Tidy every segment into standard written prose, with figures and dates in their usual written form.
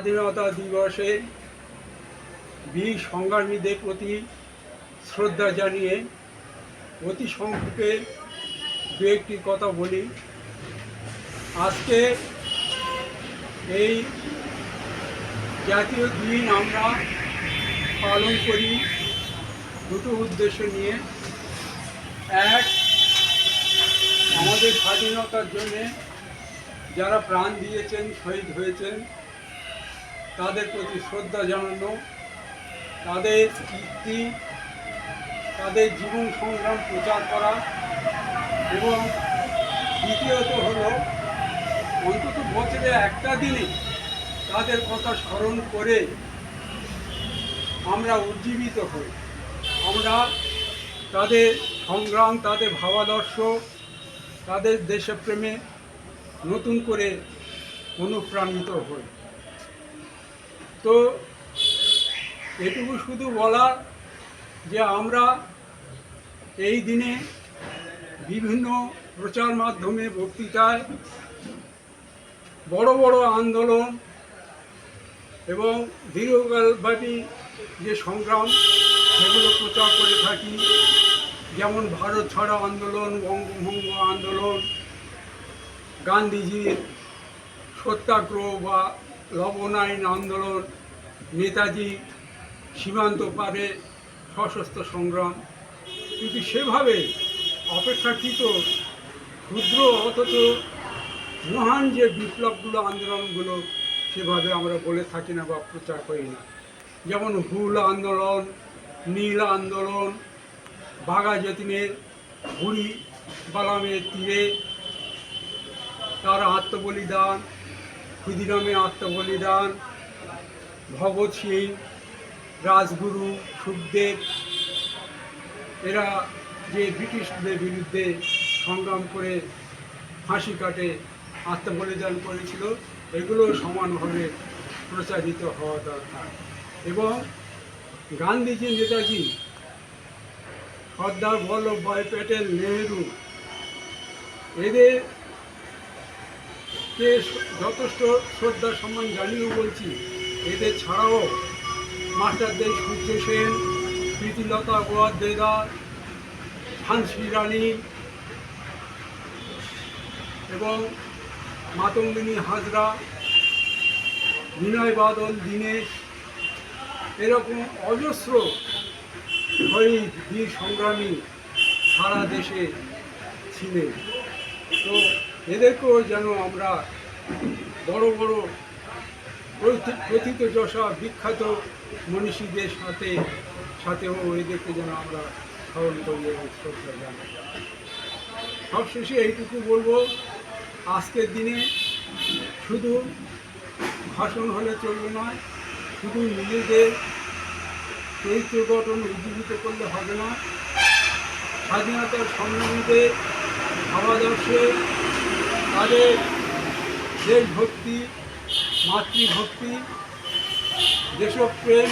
স্বাধীনতা দিবসে বীর সংগ্রামীদের প্রতি শ্রদ্ধা জানিয়ে অতি সংক্ষেপে দু একটি কথা বলি। আজকে এই জাতীয় দিন আমরা পালন করি দুটো উদ্দেশ্য নিয়ে। এক, আমাদের স্বাধীনতার জন্যে যারা প্রাণ দিয়েছেন, শহীদ হয়েছেন, তাদের প্রতি শ্রদ্ধা জানানো, তাদের কীর্তি, তাদের জীবন সংগ্রাম প্রচার করা, এবং দ্বিতীয়ত হলো অন্তত বছরে একটা দিনে তাদের কথা স্মরণ করে আমরা উজ্জীবিত হই, আমরা তাদের সংগ্রাম, তাদের ভাবাদর্শ, তাদের দেশপ্রেমে নতুন করে অনুপ্রাণিত হই। তো এটুকু শুধু বলা যে আমরা এই দিনে বিভিন্ন প্রচার মাধ্যমে, বক্তৃতায়, বড় বড় আন্দোলন এবং দীর্ঘকালব্যাপী যে সংগ্রাম সেগুলো প্রচার করে থাকি। যেমন ভারত ছাড়ো আন্দোলন, বঙ্গভঙ্গ আন্দোলন, গান্ধীজির সত্যাগ্রহ বা লবণ আইন আন্দোলন, নেতাজি সীমান্ত পারে সশস্ত্র সংগ্রাম। কিন্তু সেভাবে অপেক্ষাকৃত ক্ষুদ্র অথচ মহান যে বিপ্লবগুলো, আন্দোলনগুলো, সেভাবে আমরা বলে থাকি না বা প্রচার করি না। যেমন হুল আন্দোলন, নীল আন্দোলন, বাঘা যতীনের বুড়ি বালামের তীরে তার আত্মবলিদান, ক্ষুদিরামের আত্মবলিদান, ভগৎ সিং, রাজগুরু, সুখদেব, এরা যে ব্রিটিশদের বিরুদ্ধে সংগ্রাম করে ফাঁসি কাটে আত্মবলিদান করেছিল, এগুলো সমানভাবে প্রচারিত হওয়া দরকার। এবং গান্ধীজি, নেতাজি, সর্দার বল্লভভাই প্যাটেল, নেহেরু, এদেরকে যথেষ্ট শ্রদ্ধা সম্মান জানিয়েও বলছি, এদের ছাড়াও মাস্টারদের সূর্য সেন, প্রীতিলতা গোয়ার্দেদার, ঝাঁসি রানী এবং মাতঙ্গিনী হাজরা, বিনয় বাদল দীনেশ, এরকম অজস্র শহীদ বীর সংগ্রামী সারা দেশে ছিলেন। তো এদেরকেও যেন আমরা বড় বড় প্রথিতযশা বিখ্যাত মনীষীদের সাথেও এদেরকে যেন আমরা স্মরণ করি এবং শ্রদ্ধা জানাই। সবশেষে এইটুকু বলবো, আজকের দিনে শুধু ভাষণ হলে চলবে না, শুধু নিজেদের চরিত্র গঠন উজ্জীবিত করলে হবে না। স্বাধীনতার সংগ্রামীদের ভাবাদর্শে তাদের দেশভক্তি, মাতৃভক্তি, দেশপ্রেম,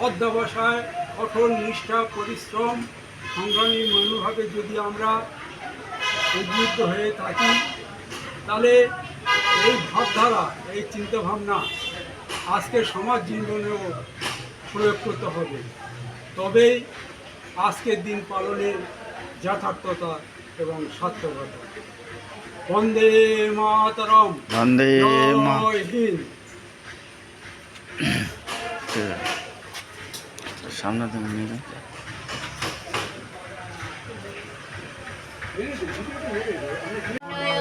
অধ্যবসায়, কঠোর নিষ্ঠা, পরিশ্রম, সংগ্রামী মনোভাবে যদি আমরা উদ্বুদ্ধ হয়ে থাকি, তাহলে এই ভাবধারা, এই চিন্তাভাবনা আজকের সমাজ জীবনেও প্রয়োগ করতে হবে। তবেই আজকের দিন পালনের যথার্থতা এবং সার্থকতা। বন্দে মাতরম, বন্দে জয় হিন্দ। সামনে তুমি নিয়ে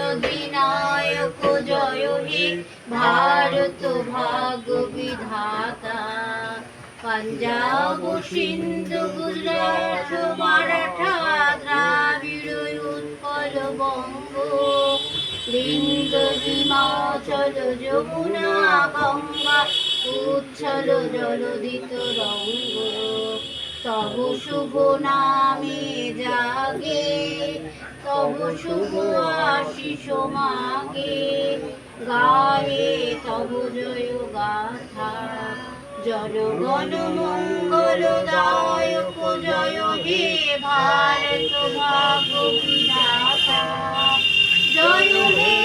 অধিনায়ক জয় হে ভারত ভাগ্য বিধাতা। পাঞ্জাব, সিন্ধু, গুজরাট, মারাঠা, দ্রাবিড়, উৎকল, বঙ্গ, লিঙ্গ, হিমাচল, যমুনা, গঙ্গা, উচ্ছল, জলধিত রঙ্গ। তব শুভ নামে জাগে, তব শুভ আশিস মাগে, গায়ে তব জয় গাথা। জনগণ মঙ্গলদায়ক জয় হে ভারত ভাগ্য বিধাতা। জয় হে,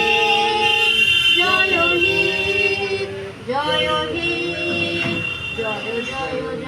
জয় হে, জয়